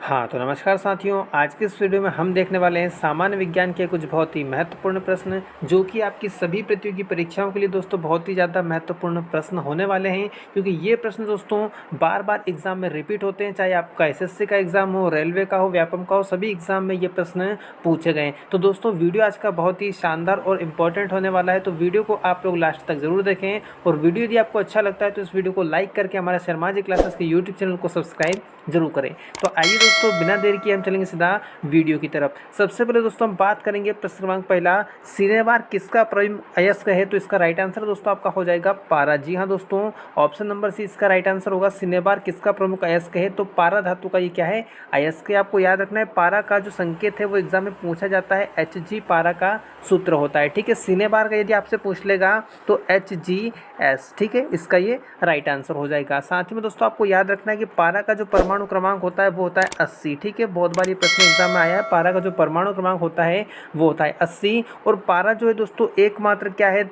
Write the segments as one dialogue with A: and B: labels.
A: हाँ तो नमस्कार साथियों, आज के इस वीडियो में हम देखने वाले हैं सामान्य विज्ञान के कुछ बहुत ही महत्वपूर्ण प्रश्न जो कि आपकी सभी प्रतियोगी परीक्षाओं के लिए दोस्तों बहुत ही ज़्यादा महत्वपूर्ण प्रश्न होने वाले हैं। क्योंकि ये प्रश्न दोस्तों बार बार एग्जाम में रिपीट होते हैं, चाहे आपका एसएससी का एग्जाम हो, रेलवे का हो, व्यापम का हो, सभी एग्जाम में ये प्रश्न पूछे गए। तो दोस्तों वीडियो आज का बहुत ही शानदार और इम्पोर्टेंट होने वाला है, तो वीडियो को आप लोग लास्ट तक जरूर देखें। और वीडियो यदि आपको अच्छा लगता है तो इस वीडियो को लाइक करके हमारे शर्मा जी क्लासेस के यूट्यूब चैनल को सब्सक्राइब जरूर करें। तो आइए दोस्तों बिना देर किए हम चलेंगे सीधा वीडियो की तरफ। सबसे पहले दोस्तों हम बात करेंगे प्रश्न क्रमांक पहला, सिनेबार किसका प्रमुख अयस्क है? तो इसका राइट आंसर दोस्तों आपका हो जाएगा पारा। जी हाँ दोस्तों, ऑप्शन नंबर सी इसका राइट आंसर होगा। सिनेबार किसका प्रमुख अयस्क है? तो पारा धातु का ये क्या है? अयस्क है। आपको याद रखना है पारा का जो संकेत है वो एग्जाम में पूछा जाता है, Hg पारा का सूत्र होता है। ठीक है, सिनेबार का यदि आपसे पूछ लेगा तो HgS। ठीक है, इसका ये राइट आंसर हो जाएगा। साथ ही में दोस्तों आपको याद रखना है कि पारा का जो परमाणु क्रमांक होता है वो होता है 80। ठीक है, बहुत बार ये प्रश्न एग्जाम में आया है। पारा का जो परमाणु क्रमांक होता है वो होता है 80। और पारा जो है दोस्तों एकमात्र क्या है?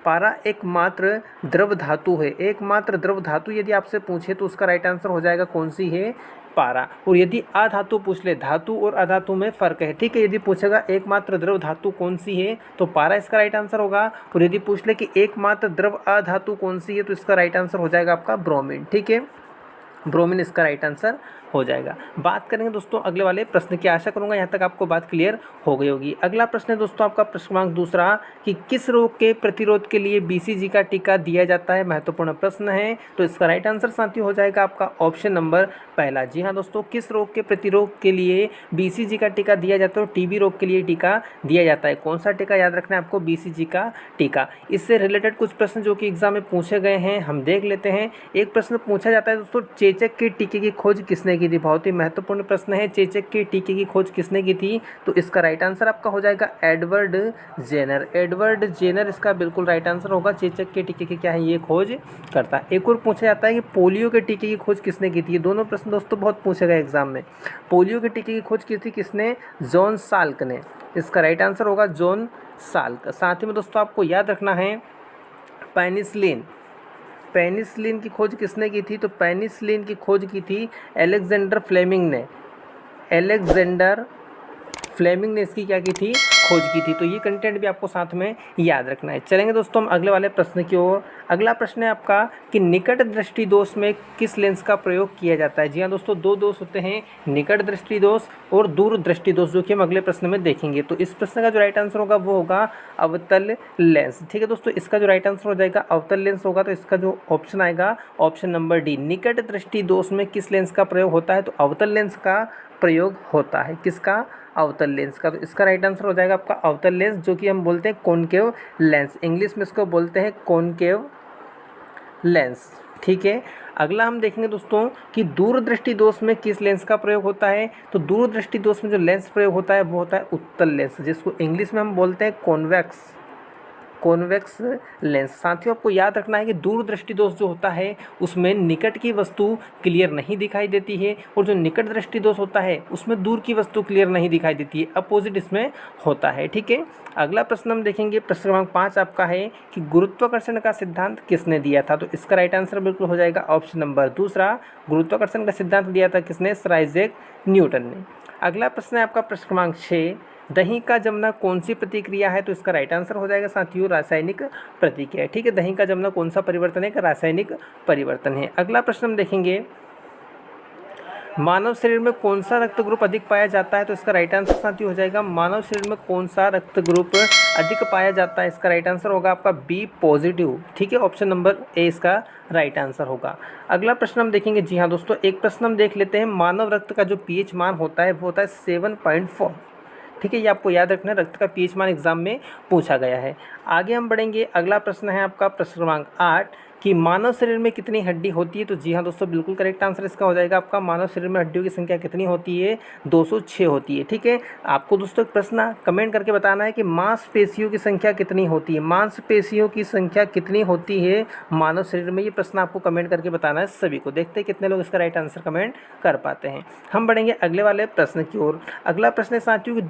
A: पारा एकमात्र द्रव धातु है। एकमात्र द्रव धातु यदि आपसे पूछे तो उसका राइट आंसर हो जाएगा कौन सी है? पारा। और यदि अधातु पूछ ले, धातु और अधातु में फर्क है। ठीक है, यदि पूछेगा एकमात्र द्रव धातु कौन सी है तो पारा इसका राइट आंसर होगा। और यदि पूछ ले कि एकमात्र द्रव अधातु कौन सी है तो इसका राइट आंसर हो जाएगा आपका ब्रोमीन। ठीक है, ब्रोमीन इसका राइट आंसर हो जाएगा। बात करेंगे दोस्तों अगले वाले प्रश्न की। आशा करूंगा यहाँ तक आपको बात क्लियर हो गई होगी। अगला प्रश्न है दोस्तों आपका प्रश्न क्रमांक दूसरा कि किस रोग के प्रतिरोध के लिए BCG का टीका दिया जाता है? महत्वपूर्ण प्रश्न है। तो इसका राइट आंसर साथी हो जाएगा आपका ऑप्शन नंबर पहला। जी हाँ दोस्तों, किस रोग के प्रतिरोध के लिए BCG का टीका दिया जाता है? TB रोग के लिए टीका दिया जाता है। कौन सा टीका? याद रखना है आपको, BCG का टीका। इससे रिलेटेड कुछ प्रश्न जो कि एग्जाम में पूछे गए हैं हम देख लेते हैं। एक प्रश्न पूछा जाता है दोस्तों, चेचक के टीके की खोज किसने की थी? बहुत ही महत्वपूर्ण प्रश्न है। चेचक के टीके की खोज किसने की थी? तो इसका राइट आंसर आपका हो जाएगा एडवर्ड जेनर। एडवर्ड जेनर इसका बिल्कुल राइट आंसर होगा। चेचक के टीके की क्या है? ये खोज करता है। एक और पूछा जाता है कि पोलियो के टीके की खोज किसने की थी? ये दोनों प्रश्न दोस्तों बहुत पूछे गए एग्जाम में। पोलियो के टीके की खोज की थी किसने? जॉन साल्क ने। इसका राइट आंसर होगा जॉन साल्क। साथ ही में दोस्तों आपको याद रखना है पेनिसिलिन। पेनिसिलिन की खोज किसने की थी? तो पेनिसिलिन की खोज की थी अलेक्जेंडर फ्लेमिंग ने। अलेक्जेंडर फ्लेमिंग ने इसकी क्या की थी? खोज की थी। तो ये कंटेंट भी आपको साथ में याद रखना है। चलेंगे दोस्तों हम अगले वाले प्रश्न की ओर। अगला प्रश्न है आपका कि निकट दृष्टि दोष में किस लेंस का प्रयोग किया जाता है? जी हाँ दोस्तों, दो दोष होते हैं, निकट दृष्टि दोष और दूर दृष्टि दोष, जो कि हम अगले प्रश्न में देखेंगे। तो इस प्रश्न का जो राइट आंसर होगा वो होगा अवतल लेंस। ठीक है दोस्तों, इसका जो राइट आंसर हो जाएगा अवतल लेंस होगा। तो इसका जो ऑप्शन आएगा ऑप्शन नंबर डी। निकट दृष्टि दोष में किस लेंस का प्रयोग होता है? तो अवतल लेंस का प्रयोग होता है। किसका? अवतल लेंस का। तो इसका राइट आंसर हो जाएगा आपका अवतल लेंस, जो कि हम बोलते हैं कॉनकेव लेंस। इंग्लिश में इसको बोलते हैं कॉनकेव लेंस। ठीक है, अगला हम देखेंगे दोस्तों कि दूरदृष्टि दोष में किस लेंस का प्रयोग होता है? तो दूरदृष्टि दोष में जो लेंस प्रयोग होता है वो होता है उत्तल लेंस, जिसको इंग्लिश में हम बोलते हैं कॉन्वेक्स लेंस। साथियों आपको याद रखना है कि दूरदृष्टि दोष जो होता है उसमें निकट की वस्तु क्लियर नहीं दिखाई देती है, और जो निकट दृष्टि दोष होता है उसमें दूर की वस्तु क्लियर नहीं दिखाई देती है। अपोजिट इसमें होता है। ठीक है, अगला प्रश्न हम देखेंगे। प्रश्न क्रमांक 5 आपका है कि गुरुत्वाकर्षण का सिद्धांत किसने दिया था? तो इसका राइट आंसर बिल्कुल हो जाएगा ऑप्शन नंबर दूसरा। गुरुत्वाकर्षण का सिद्धांत दिया था किसने? सर आइजैक न्यूटन ने। अगला प्रश्न है आपका प्रश्न क्रमांक 6, दही का जमना कौन सी प्रतिक्रिया है? तो इसका राइट आंसर हो जाएगा साथियों रासायनिक प्रतिक्रिया। ठीक है, दही का जमना कौन सा परिवर्तन है? रासायनिक परिवर्तन है। अगला प्रश्न हम देखेंगे, मानव शरीर में कौन सा रक्त ग्रुप अधिक पाया जाता है? तो इसका राइट आंसर साथियों हो जाएगा मानव शरीर में कौन सा रक्त ग्रुप अधिक पाया जाता है? इसका राइट आंसर होगा आपका बी पॉजिटिव। ठीक है, ऑप्शन नंबर ए इसका राइट आंसर होगा। अगला प्रश्न हम देखेंगे। जी हाँ दोस्तों, एक प्रश्न हम देख लेते हैं। मानव रक्त का जो pH मान होता है वो होता है 7.4। ठीक है, ये आपको याद रखना है। रक्त का pH मान एग्जाम में पूछा गया है। आगे हम बढ़ेंगे। अगला प्रश्न है आपका प्रश्न क्रमांक 8 कि मानव शरीर में कितनी हड्डी होती है? तो जी हाँ दोस्तों, बिल्कुल करेक्ट आंसर इसका हो जाएगा आपका मानव शरीर में हड्डियों की संख्या कितनी होती है? 206 होती है। ठीक है, आपको दोस्तों एक प्रश्न कमेंट करके बताना है कि मांसपेशियों की संख्या कितनी होती है? मांसपेशियों की संख्या कितनी होती है मानव शरीर में? ये प्रश्न आपको कमेंट करके बताना है सभी को। देखते हैं कितने लोग इसका राइट आंसर कमेंट कर पाते हैं। हम बढ़ेंगे अगले वाले प्रश्न की ओर। अगला प्रश्न है साथियों कि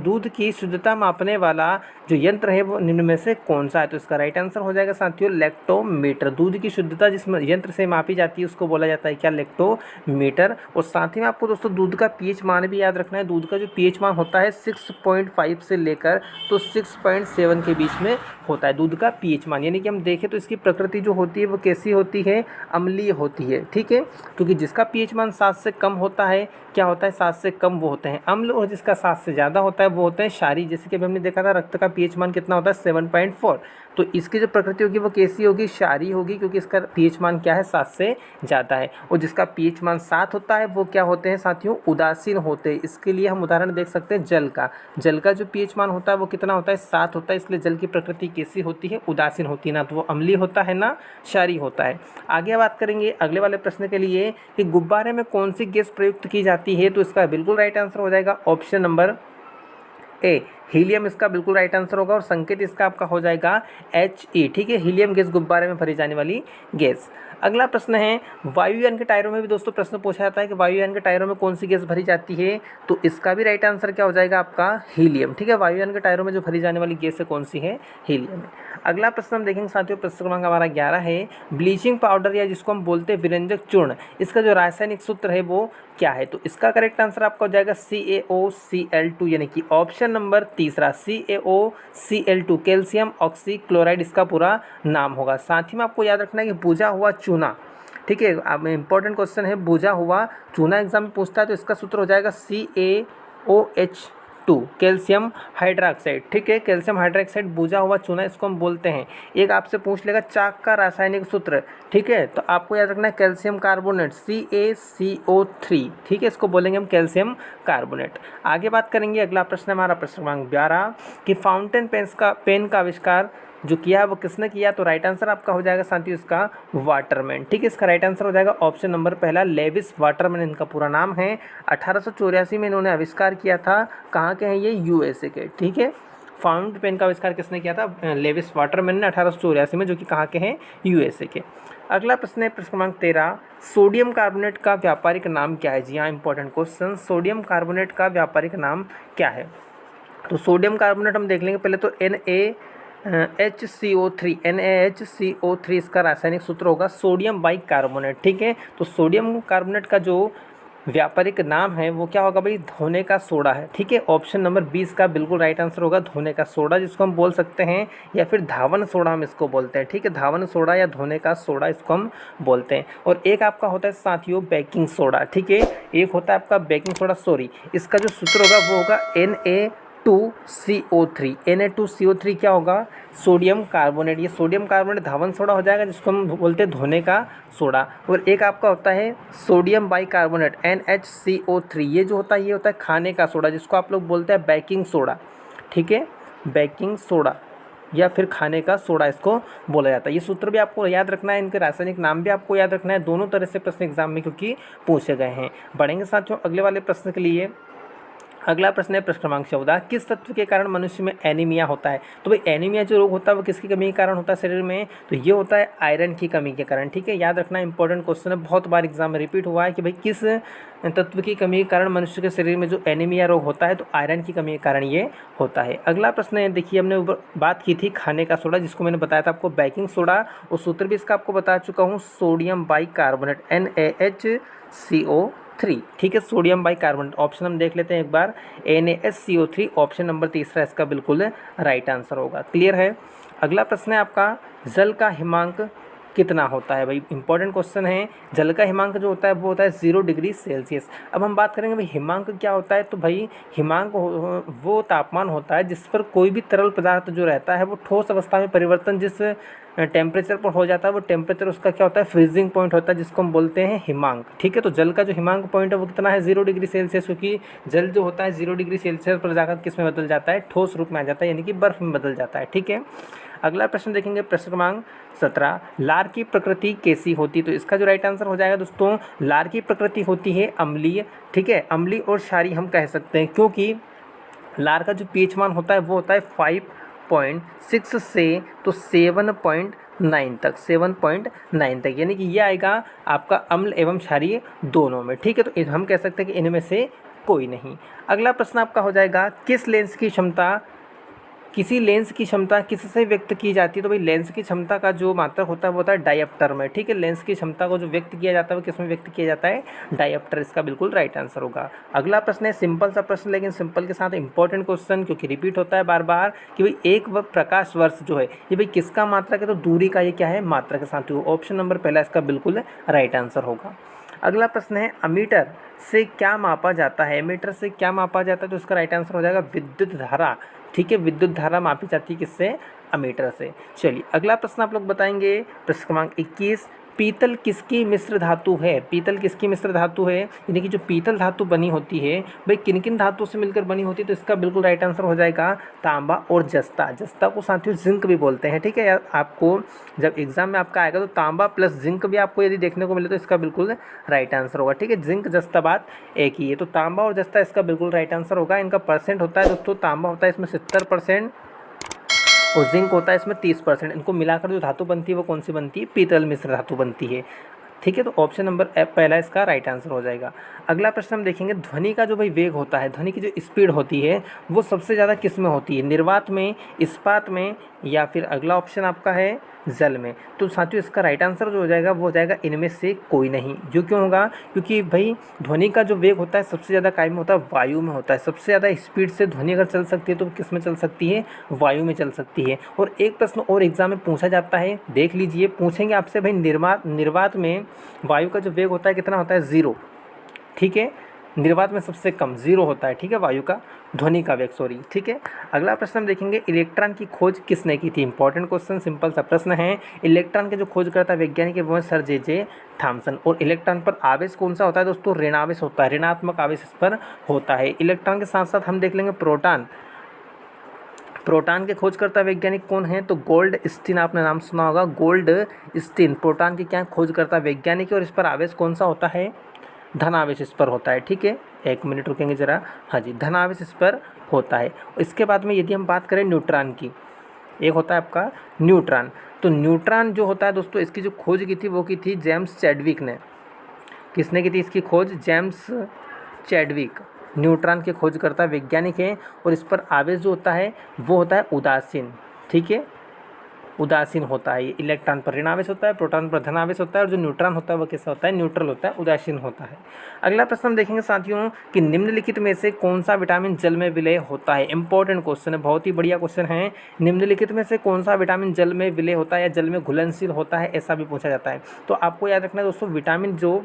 A: दूध की शुद्धता मापने वाला जो यंत्र है वो निम्न में से कौन सा है? तो इसका राइट आंसर हो जाएगा साथियों लैक्टोमीटर। लेक्टोमीटर। दूध की शुद्धता जिस यंत्र से मापी जाती है उसको बोला जाता है क्या, लेक्टोमीटर। और साथ ही में आपको दोस्तों दूध का पीएच मान भी याद रखना है। दूध का जो पीएच मान होता है 6.5 से लेकर तो 6.7 के बीच में होता है दूध का पीएच मान। यानी कि हम देखें तो इसकी प्रकृति जो होती है वो कैसी होती है, अम्लीय होती है, ठीक है। क्योंकि जिसका पीएच मान 7 से कम होता है क्या होता है, 7 से कम वो होते हैं अम्ल, और जिसका 7 से ज़्यादा होता है वो होते हैं क्षारीय। जैसे कि अभी हमने देखा था रक्त का पीएच मान कितना होता है 7.4, तो इसकी जो प्रकृति होगी वो कैसी होगी, क्षारीय होगी, क्योंकि इसका पीएच मान क्या है 7 से ज़्यादा है। और जिसका पीएच मान 7 होता है वो क्या होते हैं साथियों, उदासीन होते हैं। इसके लिए हम उदाहरण देख सकते हैं जल का। जल का जो पीएच मान होता है वो कितना होता है, 7 होता है। इसलिए जल की प्रकृति कैसी होती है, उदासीन होती है, ना तो वो अम्लीय होता है ना क्षारीय होता है। आगे बात करेंगे अगले वाले प्रश्न के लिए कि गुब्बारे में कौन सी गैस प्रयुक्त की जाती है, तो इसका बिल्कुल राइट आंसर हो जाएगा ऑप्शन नंबर ए, हीलियम इसका बिल्कुल राइट आंसर होगा। और संकेत इसका आपका हो जाएगा He, ठीक है। हीलियम गैस गुब्बारे में भरी जाने वाली गैस। अगला प्रश्न है वायुयान के टायरों में भी दोस्तों प्रश्न पूछा जाता है कि वायुयान के टायरों में कौन सी गैस भरी जाती है, तो इसका भी राइट आंसर क्या हो जाएगा आपका, हीलियम, ठीक है। वायुयान के टायरों में जो भरी जाने वाली गैस है कौन सी है, हीलियम है। अगला प्रश्न हम देखेंगे साथियों, प्रश्न क्रमांक हमारा 11 है, ब्लीचिंग पाउडर या जिसको हम बोलते हैं विरंजक चूर्ण, इसका जो रासायनिक सूत्र है वो क्या है, तो इसका करेक्ट आंसर आपका हो जाएगा CaOCl2, यानी कि ऑप्शन नंबर तीसरा CaOCl2, कैल्शियम ऑक्सीक्लोराइड इसका पूरा नाम होगा। साथ ही में आपको याद रखना है कि बुझा हुआ चूना, ठीक है, अब इंपॉर्टेंट क्वेश्चन है, बुझा हुआ चूना एग्जाम में पूछता है तो इसका सूत्र हो जाएगा CaOH2, कैल्शियम हाइड्रोक्साइड, ठीक है। कैल्शियम हाइड्रोक्साइड बुझा हुआ चूना इसको हम बोलते हैं। एक आपसे पूछ लेगा चाक का रासायनिक सूत्र, ठीक है, तो आपको याद रखना है कैल्शियम कार्बोनेट CaCO3, ठीक है, इसको बोलेंगे हम कैल्शियम कार्बोनेट। आगे बात करेंगे, अगला प्रश्न हमारा प्रश्न क्रमांक 12 कि फाउंटेन पेन का आविष्कार जो किया है वो किसने किया, तो राइट आंसर आपका हो जाएगा साथियों इसका वाटरमैन, ठीक है। इसका राइट आंसर हो जाएगा ऑप्शन नंबर पहला, लेविस वाटरमैन इनका पूरा नाम है। 1884 में इन्होंने आविष्कार किया था। कहाँ के हैं ये, USA के, ठीक है। फाउंटेन पेन का आविष्कार किसने किया था, लेविस वाटरमैन ने 1884 में, जो कि कहाँ के हैं, USA के। अगला प्रश्न है प्रश्न क्रमांक 13, सोडियम कार्बोनेट का व्यापारिक नाम क्या है। जी हाँ, इंपॉर्टेंट क्वेश्चन, सोडियम कार्बोनेट का व्यापारिक नाम क्या है, तो सोडियम कार्बोनेट हम देख लेंगे पहले तो NaHCO3 इसका रासायनिक सूत्र होगा, सोडियम बाइकार्बोनेट, ठीक है। तो सोडियम कार्बोनेट का जो व्यापारिक नाम है वो क्या होगा भाई, धोने का सोडा है, ठीक है। ऑप्शन नंबर 20 का बिल्कुल राइट आंसर होगा धोने का सोडा, जिसको हम बोल सकते हैं, या फिर धावन सोडा हम इसको बोलते हैं, ठीक है। धावन सोडा या धोने का सोडा इसको हम बोलते हैं। और एक आपका होता है साथियों बेकिंग सोडा, ठीक है। एक होता है आपका बेकिंग सोडा, सॉरी, इसका जो सूत्र होगा वो होगा Na2CO3 क्या होगा, सोडियम कार्बोनेट। ये सोडियम कार्बोनेट धावन सोडा हो जाएगा, जिसको हम बोलते हैं धोने का सोडा। और एक आपका होता है सोडियम बाइकार्बोनेट NHCO3, ये जो होता है ये होता है खाने का सोडा, जिसको आप लोग बोलते हैं बेकिंग सोडा, ठीक है। बेकिंग सोडा या फिर खाने का सोडा इसको बोला जाता है। ये सूत्र भी आपको याद रखना है, इनके रासायनिक नाम भी आपको याद रखना है। दोनों तरह से प्रश्न एग्जाम में क्योंकि पूछे गए हैं। बढ़ेंगे साथियों अगले वाले प्रश्न के लिए। अगला प्रश्न है प्रश्न क्रमांक 14, किस तत्व के कारण मनुष्य में एनीमिया होता है, तो भाई एनीमिया जो रोग होता है वो किसकी कमी के कारण होता है शरीर में, तो ये होता है आयरन की कमी के कारण, ठीक है। याद रखना इंपॉर्टेंट क्वेश्चन है, बहुत बार एग्जाम में रिपीट हुआ है कि भाई किस तत्व की कमी के कारण मनुष्य के शरीर में जो एनीमिया रोग होता है, तो आयरन की कमी के कारण ये होता है। अगला प्रश्न है, देखिए हमने बात की थी खाने का सोडा, जिसको मैंने बताया था आपको बेकिंग सोडा, और सूत्र भी इसका आपको बता चुका हूँ, सोडियम बाइकार्बोनेट NaHCO3, ठीक है। सोडियम बाइकार्बोनेट ऑप्शन हम देख लेते हैं एक बार, NaHCO3 ऑप्शन नंबर तीसरा इसका बिल्कुल राइट आंसर होगा। क्लियर है। अगला प्रश्न है आपका, जल का हिमांक कितना होता है, भाई इंपॉर्टेंट क्वेश्चन है। जल का हिमांक जो होता है वो होता है 0 डिग्री सेल्सियस। अब हम बात करेंगे भाई हिमांक क्या होता है, तो भाई हिमांक वो तापमान होता है जिस पर कोई भी तरल पदार्थ जो रहता है वो ठोस अवस्था में परिवर्तन जिस टेम्परेचर पर हो जाता है, वो टेम्परेचर उसका क्या होता है, फ्रीजिंग पॉइंट होता है, जिसको हम बोलते हैं हिमांक, ठीक है। तो जल का जो हिमांक पॉइंट है वो कितना है, 0 डिग्री सेल्सियस, क्योंकि जल जो होता है 0 डिग्री सेल्सियस पर जाकर किस में बदल जाता है, ठोस रूप में आ जाता है, यानी कि बर्फ में बदल जाता है, ठीक है। अगला प्रश्न देखेंगे प्रश्न क्रमांक 17, लार की प्रकृति कैसी होती, तो इसका जो राइट आंसर हो जाएगा दोस्तों, लार की प्रकृति होती है अम्लीय, ठीक है। अम्लीय और क्षारीय हम कह सकते हैं, क्योंकि लार का जो पीएच मान होता है वो होता है 5.6 से तो 7.9 तक, 7.9 तक, यानी कि ये आएगा आपका अम्ल एवं क्षारीय दोनों में, ठीक है। तो हम कह सकते हैं कि इनमें से कोई नहीं। अगला प्रश्न आपका हो जाएगा, किस लेंस की क्षमता किसी लेंस की क्षमता किससे व्यक्त की जाती है? तो भाई लेंस की क्षमता का जो मात्रक होता है वो होता है डायप्टर में, ठीक है। लेंस की क्षमता को जो व्यक्त किया जाता है वो किसमें व्यक्त किया जाता है? डायप्टर। इसका बिल्कुल राइट आंसर होगा। अगला प्रश्न है सिंपल सा प्रश्न, लेकिन सिंपल के साथ इंपॉर्टेंट क्वेश्चन, क्योंकि रिपीट होता है बार बार कि भाई एक प्रकाश वर्ष जो है ये भाई किसका मात्रक है? तो दूरी का ये क्या है? मात्रक है साथियों। ऑप्शन नंबर पहला इसका बिल्कुल राइट आंसर होगा। अगला प्रश्न है अमीटर से क्या मापा जाता है? मीटर से क्या मापा जाता है? तो इसका राइट आंसर हो जाएगा विद्युत धारा, ठीक है। विद्युत धारा मापी जाती है किससे? अमीटर से। चलिए अगला प्रश्न आप लोग बताएंगे, प्रश्न क्रमांक 21, पीतल किसकी मिश्र धातु है? पीतल किसकी मिश्र धातु है? यानी कि जो पीतल धातु बनी होती है भाई किन किन धातु से मिलकर बनी होती है? तो इसका बिल्कुल राइट आंसर हो जाएगा तांबा और जस्ता। जस्ता को साथियों जिंक भी बोलते हैं, ठीक है यार। आपको जब एग्जाम में आपका आएगा तो तांबा प्लस जिंक भी आपको यदि देखने को मिले तो इसका बिल्कुल राइट आंसर होगा, ठीक है। जिंक जस्ता बात एक ही है, तो तांबा और जस्ता इसका बिल्कुल राइट आंसर होगा। इनका परसेंट होता है दोस्तों, तांबा होता है इसमें 70% और जिंक होता है इसमें 30%। इनको मिलाकर जो धातु बनती है वो कौन सी बनती है? पीतल मिश्र धातु बनती है, ठीक है। तो ऑप्शन नंबर पहला इसका राइट आंसर हो जाएगा। अगला प्रश्न हम देखेंगे, ध्वनि का जो भाई वेग होता है, ध्वनि की जो स्पीड होती है वो सबसे ज़्यादा किस में होती है? निर्वात में, इस्पात में, या फिर अगला ऑप्शन आपका है जल में। तो साथियों इसका राइट आंसर जो हो जाएगा वो हो जाएगा इनमें से कोई नहीं। जो क्यों होगा? क्योंकि भाई ध्वनि का जो वेग होता है सबसे ज़्यादा काय में होता है? वायु में होता है। सबसे ज़्यादा स्पीड से ध्वनि अगर चल सकती है तो किस में चल सकती है? वायु में चल सकती है। और एक प्रश्न और एग्जाम में पूछा जाता है, देख लीजिए, पूछेंगे आपसे भाई निर्वात में वायु का जो वेग होता है कितना होता है? 0, ठीक है। निर्वात में सबसे कम 0 होता है, ठीक है, वायु का, ध्वनि का वेग, सॉरी, ठीक है। अगला प्रश्न हम देखेंगे, इलेक्ट्रॉन की खोज किसने की थी? इंपॉर्टेंट क्वेश्चन, सिंपल सा प्रश्न है। इलेक्ट्रॉन के जो खोजकर्ता वैज्ञानिक है वो है सर जे थॉमसन। और इलेक्ट्रॉन पर आवेश कौन सा होता है दोस्तों? ऋणावेश होता है, ऋणात्मक आवेश इस पर होता है। इलेक्ट्रॉन के साथ साथ हम देख लेंगे प्रोटॉन। प्रोटॉन के खोजकर्ता वैज्ञानिक कौन है? तो गोल्ड स्टीन, आपने नाम सुना होगा, गोल्ड स्टीन प्रोटॉन के क्या खोजकर्ता वैज्ञानिक है। और इस पर आवेश कौन सा होता है? धनावेश इस पर होता है, ठीक है। एक मिनट रुकेंगे ज़रा, हाँ जी, धनावेश इस पर होता है। इसके बाद में यदि हम बात करें न्यूट्रॉन की, एक होता है आपका न्यूट्रॉन। तो न्यूट्रॉन जो होता है दोस्तों इसकी जो खोज की थी वो की थी जेम्स चैडविक ने। किसने की थी इसकी खोज? जेम्स चैडविक न्यूट्रॉन के खोजकर्ता वैज्ञानिक हैं। और इस पर आवेश जो होता है वो होता है उदासीन, ठीक है, उदासीन होता है। ये इलेक्ट्रॉन पर ऋणावेश होता है, प्रोटॉन पर धनावेश होता है, और जो न्यूट्रॉन होता है वो कैसा होता है? न्यूट्रल होता है, उदासीन होता है। अगला प्रश्न हम देखेंगे साथियों कि निम्नलिखित में से कौन सा विटामिन जल में विलय होता है? इंपॉर्टेंट क्वेश्चन है, बहुत ही बढ़िया क्वेश्चन है। निम्नलिखित में से कौन सा विटामिन जल में विलय होता है या जल में घुलनशील होता है, ऐसा भी पूछा जाता है। तो आपको याद रखना है दोस्तों, विटामिन जो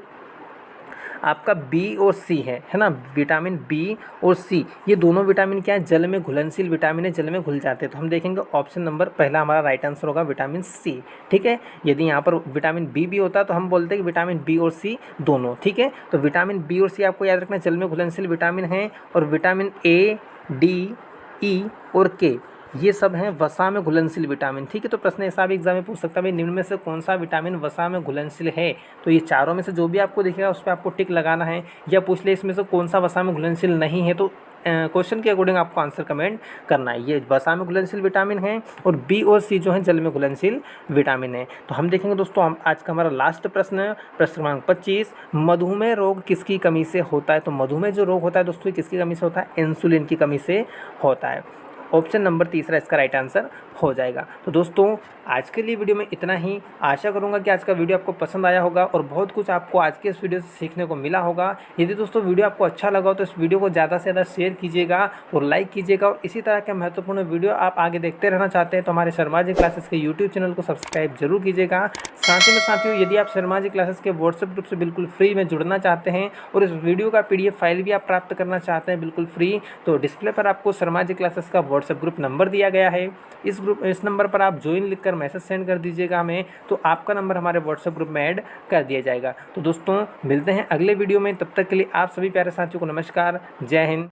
A: आपका बी और सी है ना, विटामिन बी और सी, ये दोनों विटामिन क्या है? जल में घुलनशील विटामिन है, जल में घुल जाते हैं। तो हम देखेंगे ऑप्शन नंबर पहला हमारा राइट आंसर होगा विटामिन सी, ठीक है। यदि यहाँ पर विटामिन बी भी होता तो हम बोलते हैं कि विटामिन बी और सी दोनों, ठीक है। तो विटामिन बी और सी आपको याद रखना जल में घुलनशील विटामिन है। और विटामिन ए, डी, ई और के, ये सब हैं वसा में घुलनशील विटामिन, ठीक है। तो प्रश्न ऐसा भी एग्जाम में पूछ सकता है, भाई निम्न में से कौन सा विटामिन वसा में घुलनशील है? तो ये चारों में से जो भी आपको दिखेगा उस पर आपको टिक लगाना है। या पूछ ले इसमें से कौन सा वसा में घुलनशील नहीं है, तो क्वेश्चन के अकॉर्डिंग आपको आंसर कमेंट करना है। ये वसा में घुलनशील विटामिन है और बी और सी जो है जल में घुलनशील विटामिन है। तो हम देखेंगे दोस्तों, हम आज का हमारा लास्ट प्रश्न है, प्रश्न क्रमांक 25, मधुमेह रोग किसकी कमी से होता है? तो मधुमेह जो रोग होता है दोस्तों किसकी कमी से होता है? इंसुलिन की कमी से होता है। ऑप्शन नंबर तीसरा इसका राइट आंसर हो जाएगा। तो दोस्तों आज के लिए वीडियो में इतना ही। आशा करूंगा कि आज का वीडियो आपको पसंद आया होगा और बहुत कुछ आपको आज के इस वीडियो से सीखने को मिला होगा। यदि दोस्तों वीडियो आपको अच्छा लगा हो तो इस वीडियो को ज़्यादा से ज़्यादा शेयर कीजिएगा और लाइक कीजिएगा। और इसी तरह के महत्वपूर्ण वीडियो आप आगे देखते रहना चाहते हैं तो हमारे शर्मा जी क्लासेस के यूट्यूब चैनल को सब्सक्राइब जरूर कीजिएगा। साथ ही में साथियों, यदि आप शर्मा जी क्लासेस के व्हाट्सएप ग्रुप से बिल्कुल फ्री में जुड़ना चाहते हैं और इस वीडियो का PDF फाइल भी आप प्राप्त करना चाहते हैं बिल्कुल फ्री, तो डिस्प्ले पर आपको शर्मा जी क्लासेस का व्हाट्सएप ग्रुप नंबर दिया गया है। इस नंबर पर आप ज्वाइन लिखकर मैसेज सेंड कर दीजिएगा हमें, तो आपका नंबर हमारे व्हाट्सएप ग्रुप में ऐड कर दिया जाएगा। तो दोस्तों मिलते हैं अगले वीडियो में, तब तक के लिए आप सभी प्यारे साथियों को नमस्कार, जय हिंद।